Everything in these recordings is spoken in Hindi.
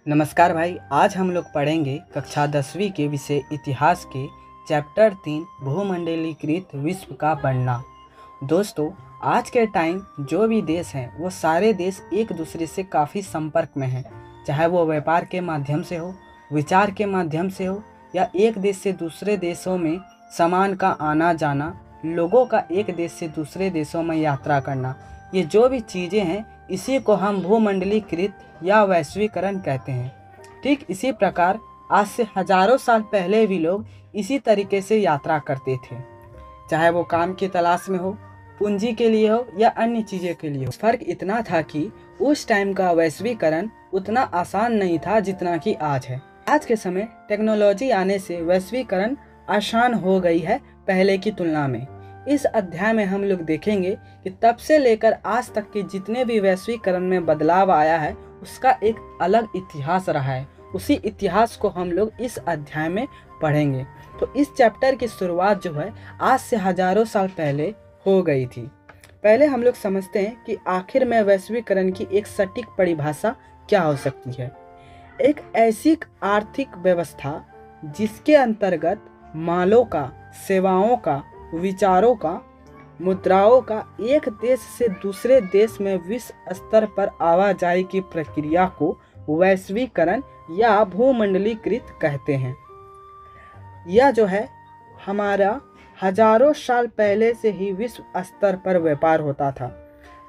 नमस्कार भाई। आज हम लोग पढ़ेंगे कक्षा 10वीं के विषय इतिहास के चैप्टर 3 भूमंडलीकृत विश्व का बढ़ना। दोस्तों, आज के टाइम जो भी देश हैं वो सारे देश एक दूसरे से काफ़ी संपर्क में हैं, चाहे वो व्यापार के माध्यम से हो, विचार के माध्यम से हो, या एक देश से दूसरे देशों में सामान का आना जाना, लोगों का एक देश से दूसरे देशों में यात्रा करना, ये जो भी चीज़ें हैं इसी को हम भूमंडलीकृत या वैश्वीकरण कहते हैं। ठीक इसी प्रकार आज से हजारों साल पहले भी लोग इसी तरीके से यात्रा करते थे, चाहे वो काम की तलाश में हो, पूंजी के लिए हो या अन्य चीज़ों के लिए हो। फर्क इतना था कि उस टाइम का वैश्वीकरण उतना आसान नहीं था जितना कि आज है। आज के समय टेक्नोलॉजी आने से वैश्वीकरण आसान हो गई है पहले की तुलना में। इस अध्याय में हम लोग देखेंगे कि तब से लेकर आज तक के जितने भी वैश्वीकरण में बदलाव आया है उसका एक अलग इतिहास रहा है। उसी इतिहास को हम लोग इस अध्याय में पढ़ेंगे। तो इस चैप्टर की शुरुआत जो है आज से हजारों साल पहले हो गई थी। पहले हम लोग समझते हैं कि आखिर में वैश्वीकरण की एक सटीक परिभाषा क्या हो सकती है। एक ऐसी आर्थिक व्यवस्था जिसके अंतर्गत मालों का, सेवाओं का, विचारों का, मुद्राओं का एक देश से दूसरे देश में विश्व स्तर पर आवाजाही की प्रक्रिया को वैश्वीकरण या भूमंडलीकृत कहते हैं। यह जो है हमारा हजारों साल पहले से ही विश्व स्तर पर व्यापार होता था,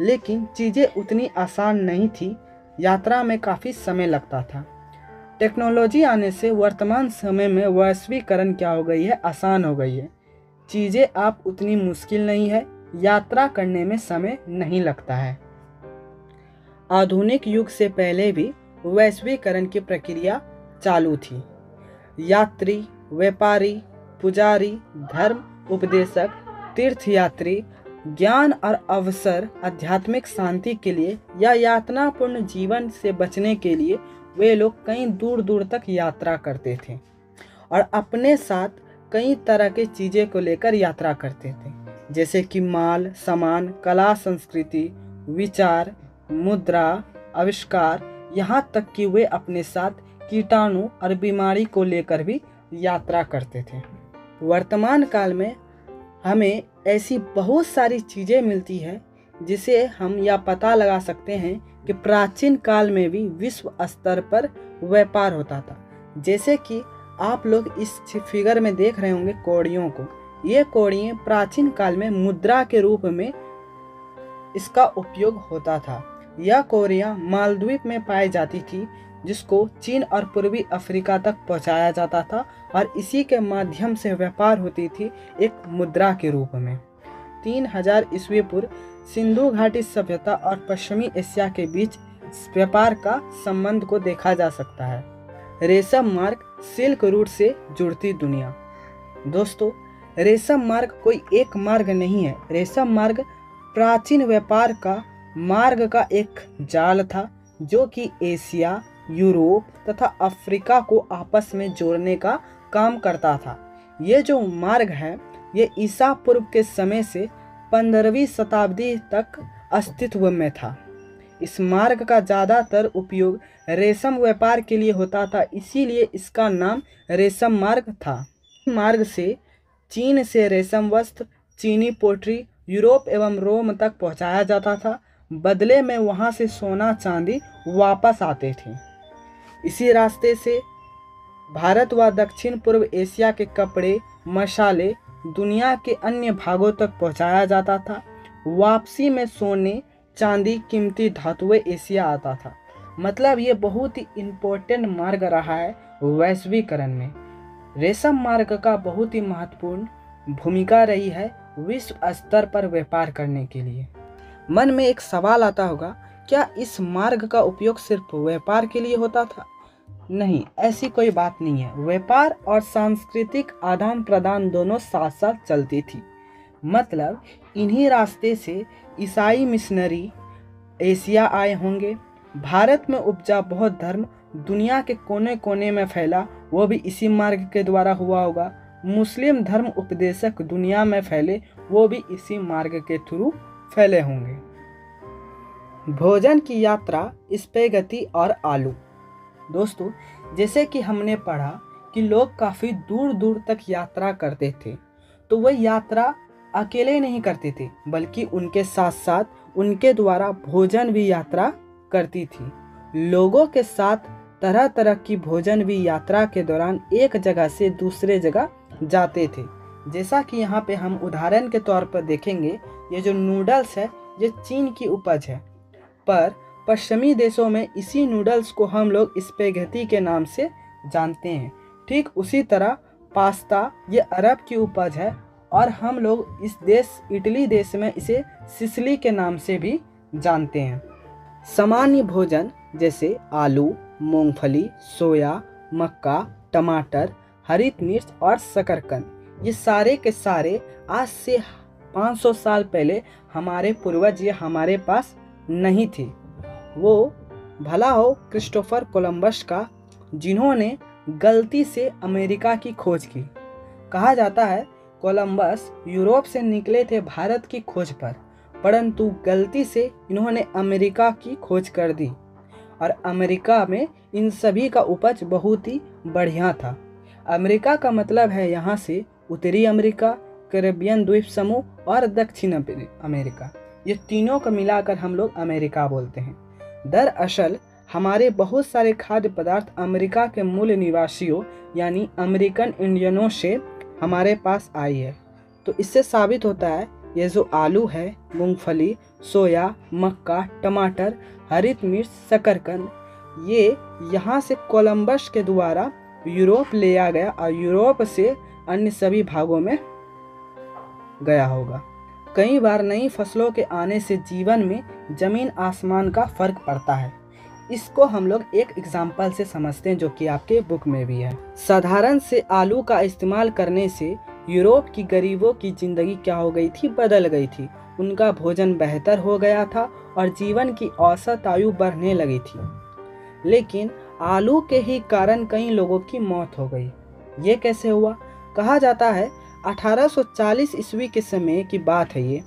लेकिन चीज़ें उतनी आसान नहीं थी, यात्रा में काफ़ी समय लगता था। टेक्नोलॉजी आने से वर्तमान समय में वैश्वीकरण क्या हो गई है, आसान हो गई है। चीज़ें आप उतनी मुश्किल नहीं है, यात्रा करने में समय नहीं लगता है। आधुनिक युग से पहले भी वैश्वीकरण की प्रक्रिया चालू थी। यात्री, व्यापारी, पुजारी, धर्म उपदेशक, तीर्थयात्री, ज्ञान और अवसर, आध्यात्मिक शांति के लिए या यातनापूर्ण जीवन से बचने के लिए वे लोग कई दूर दूर तक यात्रा करते थे और अपने साथ कई तरह की चीज़ें को लेकर यात्रा करते थे, जैसे कि माल, सामान, कला, संस्कृति, विचार, मुद्रा, आविष्कार, यहाँ तक कि वे अपने साथ कीटाणु और बीमारी को लेकर भी यात्रा करते थे। वर्तमान काल में हमें ऐसी बहुत सारी चीज़ें मिलती है जिसे हम यह पता लगा सकते हैं कि प्राचीन काल में भी विश्व स्तर पर व्यापार होता था। जैसे कि आप लोग इस फिगर में देख रहे होंगे कौड़ियों को। ये कौड़ियाँ प्राचीन काल में मुद्रा के रूप में इसका उपयोग होता था। यह कौड़ियाँ मालद्वीप में पाई जाती थी, जिसको चीन और पूर्वी अफ्रीका तक पहुंचाया जाता था और इसी के माध्यम से व्यापार होती थी एक मुद्रा के रूप में। 3000 ईस्वी पूर्व सिंधु घाटी सभ्यता और पश्चिमी एशिया के बीच व्यापार का संबंध को देखा जा सकता है। रेशम मार्ग, सिल्क रूट से जुड़ती दुनिया। दोस्तों, रेशम मार्ग कोई एक मार्ग नहीं है। रेशम मार्ग प्राचीन व्यापार का मार्ग का एक जाल था जो कि एशिया, यूरोप तथा अफ्रीका को आपस में जोड़ने का काम करता था। ये जो मार्ग है ये ईसा पूर्व के समय से 15वीं शताब्दी तक अस्तित्व में था। इस मार्ग का ज़्यादातर उपयोग रेशम व्यापार के लिए होता था, इसीलिए इसका नाम रेशम मार्ग था। मार्ग से चीन से रेशम वस्त्र, चीनी पोट्री यूरोप एवं रोम तक पहुंचाया जाता था। बदले में वहां से सोना चांदी वापस आते थे। इसी रास्ते से भारत व दक्षिण पूर्व एशिया के कपड़े, मसाले दुनिया के अन्य भागों तक पहुंचाया जाता था। वापसी में सोने, चांदी, कीमती धातुएं एशिया आता था। मतलब ये बहुत ही इम्पोर्टेंट मार्ग रहा है वैश्वीकरण में। रेशम मार्ग का बहुत ही महत्वपूर्ण भूमिका रही है विश्व स्तर पर व्यापार करने के लिए। मन में एक सवाल आता होगा, क्या इस मार्ग का उपयोग सिर्फ व्यापार के लिए होता था? नहीं, ऐसी कोई बात नहीं है। व्यापार और सांस्कृतिक आदान प्रदान दोनों साथ साथ चलती थी। मतलब इन्हीं रास्ते से ईसाई मिशनरी एशिया आए होंगे। भारत में उपजा बौद्ध धर्म दुनिया के कोने कोने में फैला, वो भी इसी मार्ग के द्वारा हुआ होगा। मुस्लिम धर्म उपदेशक दुनिया में फैले, वो भी इसी मार्ग के थ्रू फैले होंगे। भोजन की यात्रा, स्पेगेटी और आलू। दोस्तों, जैसे कि हमने पढ़ा कि लोग काफ़ी दूर दूर तक यात्रा करते थे, तो वह यात्रा अकेले नहीं करते थे, बल्कि उनके साथ साथ उनके द्वारा भोजन भी यात्रा करती थी। लोगों के साथ तरह तरह की भोजन भी यात्रा के दौरान एक जगह से दूसरे जगह जाते थे। जैसा कि यहाँ पे हम उदाहरण के तौर पर देखेंगे, ये जो नूडल्स है ये चीन की उपज है, पर पश्चिमी देशों में इसी नूडल्स को हम लोग स्पेगेटी के नाम से जानते हैं। ठीक उसी तरह पास्ता ये अरब की उपज है और हम लोग इस देश इटली देश में इसे सिसिली के नाम से भी जानते हैं। सामान्य भोजन जैसे आलू, मूंगफली, सोया, मक्का, टमाटर, हरी मिर्च और शकरकंद, ये सारे के सारे आज से 500 साल पहले हमारे पूर्वज ये हमारे पास नहीं थे। वो भला हो क्रिस्टोफर कोलंबस का, जिन्होंने गलती से अमेरिका की खोज की। कहा जाता है कोलंबस यूरोप से निकले थे भारत की खोज पर, परंतु गलती से इन्होंने अमेरिका की खोज कर दी और अमेरिका में इन सभी का उपज बहुत ही बढ़िया था। अमेरिका का मतलब है यहाँ से उत्तरी अमेरिका, कैरेबियन द्वीप समूह और दक्षिण अमेरिका, ये तीनों को मिलाकर हम लोग अमेरिका बोलते हैं। दरअसल हमारे बहुत सारे खाद्य पदार्थ अमेरिका के मूल निवासियों यानी अमेरिकन इंडियनों से हमारे पास आई है। तो इससे साबित होता है ये जो आलू है, मूंगफली, सोया, मक्का, टमाटर, हरी मिर्च, शकरकंद, ये यहाँ से कोलंबस के द्वारा यूरोप ले आ गया और यूरोप से अन्य सभी भागों में गया होगा। कई बार नई फसलों के आने से जीवन में जमीन आसमान का फर्क पड़ता है। इसको हम लोग एक एग्जाम्पल से समझते हैं जो कि आपके बुक में भी है। साधारण से आलू का इस्तेमाल करने से यूरोप की गरीबों की जिंदगी क्या हो गई थी, बदल गई थी। उनका भोजन बेहतर हो गया था और जीवन की औसत आयु बढ़ने लगी थी। लेकिन आलू के ही कारण कई लोगों की मौत हो गई। ये कैसे हुआ? कहा जाता है 1840 ईस्वी के समय की बात है ये,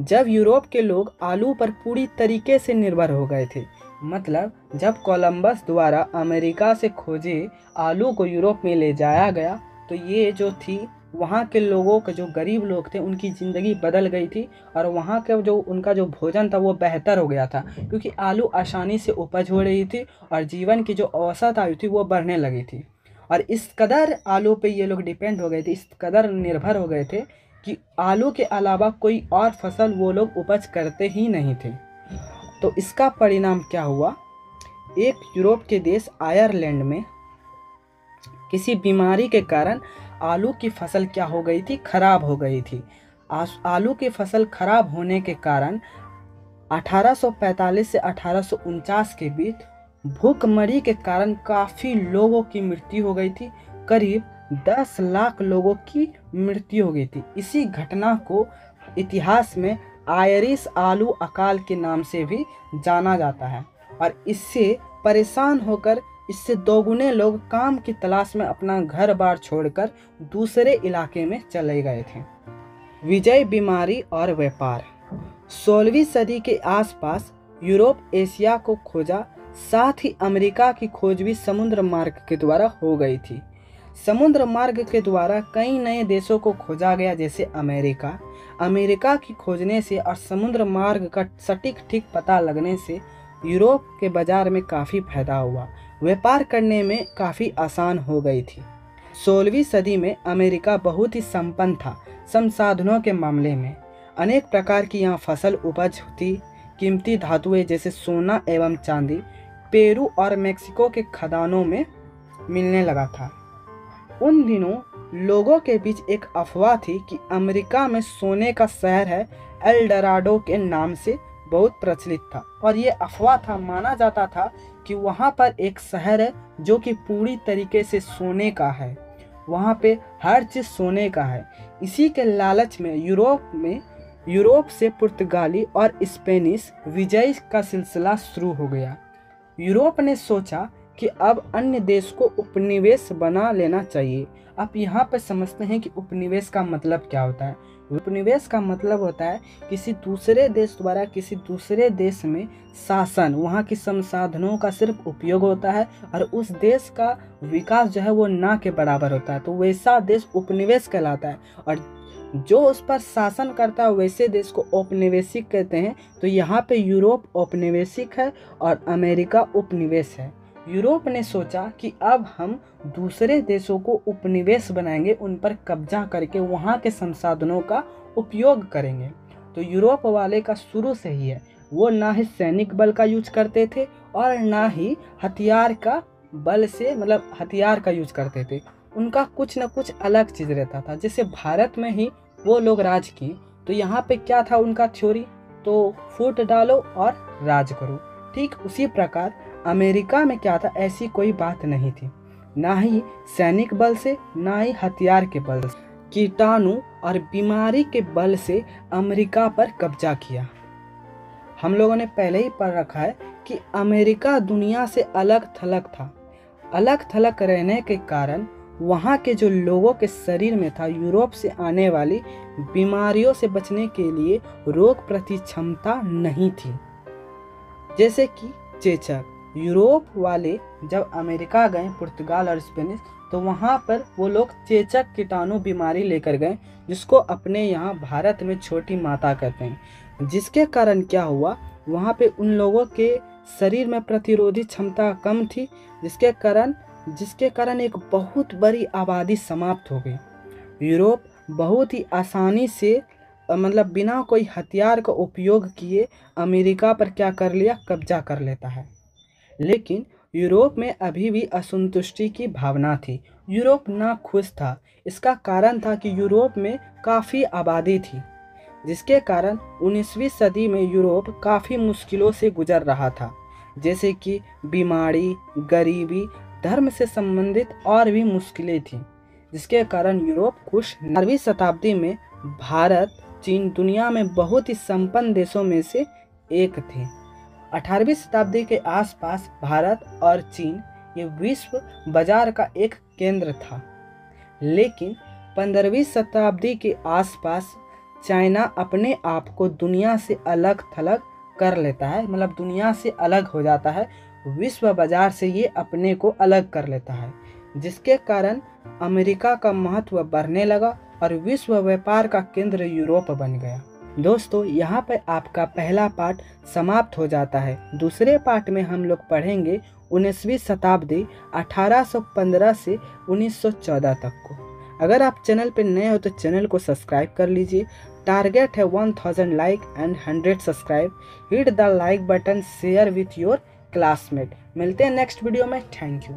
जब यूरोप के लोग आलू पर पूरी तरीके से निर्भर हो गए थे। मतलब जब कोलंबस द्वारा अमेरिका से खोजे आलू को यूरोप में ले जाया गया, तो ये जो थी वहाँ के लोगों के जो गरीब लोग थे उनकी ज़िंदगी बदल गई थी और वहाँ के जो उनका जो भोजन था वो बेहतर हो गया था, क्योंकि आलू आसानी से उपज हो रही थी और जीवन की जो औसत आयु थी वो बढ़ने लगी थी। और इस कदर आलू पे ये लोग डिपेंड हो गए थे, इस कदर निर्भर हो गए थे कि आलू के अलावा कोई और फसल वो लोग उपज करते ही नहीं थे। तो इसका परिणाम क्या हुआ? एक यूरोप के देश आयरलैंड में किसी बीमारी के कारण आलू की फसल क्या हो गई थी, खराब हो गई थी। आलू की फसल खराब होने के कारण 1845 से 1849 के बीच भूखमरी के कारण काफ़ी लोगों की मृत्यु हो गई थी। करीब 10 लाख लोगों की मृत्यु हो गई थी। इसी घटना को इतिहास में आयरिश आलू अकाल के नाम से भी जाना जाता है और इससे परेशान होकर इससे दोगुने लोग काम की तलाश में अपना घर बार छोड़कर दूसरे इलाके में चले गए थे। विजय बीमारी और व्यापार। 16वीं सदी के आसपास यूरोप एशिया को खोजा, साथ ही अमेरिका की खोज भी समुद्र मार्ग के द्वारा हो गई थी। समुद्र मार्ग के द्वारा कई नए देशों को खोजा गया, जैसे अमेरिका की खोजने से और समुद्र मार्ग का सटीक ठीक पता लगने से यूरोप के बाजार में काफ़ी फायदा हुआ, व्यापार करने में काफ़ी आसान हो गई थी। 16वीं सदी में अमेरिका बहुत ही संपन्न था संसाधनों के मामले में। अनेक प्रकार की यहाँ फसल उपज थी। कीमती धातुएं जैसे सोना एवं चांदी पेरू और मेक्सिको के खदानों में मिलने लगा था। उन दिनों लोगों के बीच एक अफवाह थी कि अमेरिका में सोने का शहर है एल डोराडो के नाम से बहुत प्रचलित था और ये अफवाह था, माना जाता था कि वहाँ पर एक शहर है जो कि पूरी तरीके से सोने का है, वहाँ पे हर चीज़ सोने का है। इसी के लालच में यूरोप से पुर्तगाली और स्पेनिश विजय का सिलसिला शुरू हो गया। यूरोप ने सोचा कि अब अन्य देश को उपनिवेश बना लेना चाहिए। आप यहाँ पर समझते हैं कि उपनिवेश का मतलब क्या होता है। उपनिवेश का मतलब होता है किसी दूसरे देश द्वारा किसी दूसरे देश में शासन, वहाँ की संसाधनों का सिर्फ उपयोग होता है और उस देश का विकास जो है वो ना के बराबर होता है, तो वैसा देश उपनिवेश कहलाता है। और जो उस पर शासन करता है वैसे देश को औपनिवेशिक कहते हैं। तो यहाँ पे यूरोप औपनिवेशिक है और अमेरिका उपनिवेश है। यूरोप ने सोचा कि अब हम दूसरे देशों को उपनिवेश बनाएंगे, उन पर कब्जा करके वहाँ के संसाधनों का उपयोग करेंगे। तो यूरोप वाले का शुरू से ही है, वो ना ही सैनिक बल का यूज करते थे और ना ही हथियार का बल से मतलब हथियार का यूज करते थे। उनका कुछ ना कुछ अलग चीज़ रहता था। जैसे भारत में ही वो लोग राज किए, तो यहाँ पे क्या था उनका थ्योरी, तो फूट डालो और राज करो। ठीक उसी प्रकार अमेरिका में क्या था, ऐसी कोई बात नहीं थी, ना ही सैनिक बल से ना ही हथियार के बल से, कीटाणु और बीमारी के बल से अमेरिका पर कब्जा किया। हम लोगों ने पहले ही पढ़ रखा है कि अमेरिका दुनिया से अलग थलग था। अलग थलग रहने के कारण वहाँ के जो लोगों के शरीर में था, यूरोप से आने वाली बीमारियों से बचने के लिए रोग प्रति क्षमता नहीं थी, जैसे कि चेचक। यूरोप वाले जब अमेरिका गए, पुर्तगाल और स्पेनिश, तो वहाँ पर वो लोग चेचक कीटाणु बीमारी लेकर गए, जिसको अपने यहाँ भारत में छोटी माता कहते हैं। जिसके कारण क्या हुआ, वहाँ पे उन लोगों के शरीर में प्रतिरोधी क्षमता कम थी, जिसके कारण एक बहुत बड़ी आबादी समाप्त हो गई। यूरोप बहुत ही आसानी से मतलब बिना कोई हथियार का उपयोग किए अमेरिका पर क्या कर लिया, कब्जा कर लेता है। लेकिन यूरोप में अभी भी असंतुष्टि की भावना थी, यूरोप ना खुश था। इसका कारण था कि यूरोप में काफ़ी आबादी थी, जिसके कारण 19वीं सदी में यूरोप काफ़ी मुश्किलों से गुजर रहा था, जैसे कि बीमारी, गरीबी, धर्म से संबंधित और भी मुश्किलें थीं, जिसके कारण यूरोप खुश। 18वीं शताब्दी में भारत, चीन दुनिया में बहुत ही संपन्न देशों में से एक थे। 18वीं शताब्दी के आसपास भारत और चीन ये विश्व बाजार का एक केंद्र था। लेकिन 15वीं शताब्दी के आसपास चाइना अपने आप को दुनिया से अलग थलग कर लेता है, मतलब दुनिया से अलग हो जाता है, विश्व बाजार से ये अपने को अलग कर लेता है, जिसके कारण अमेरिका का महत्व बढ़ने लगा और विश्व व्यापार का केंद्र यूरोप बन गया। दोस्तों, यहाँ पर आपका पहला पार्ट समाप्त हो जाता है। दूसरे पार्ट में हम लोग पढ़ेंगे 19वीं शताब्दी 1815 से 1914 तक को। अगर आप चैनल पर नए हो तो चैनल को सब्सक्राइब कर लीजिए। टारगेट है 1000 like and 100 subscribe. Hit the like button, share with your classmate. मिलते हैं नेक्स्ट वीडियो में। Thank you.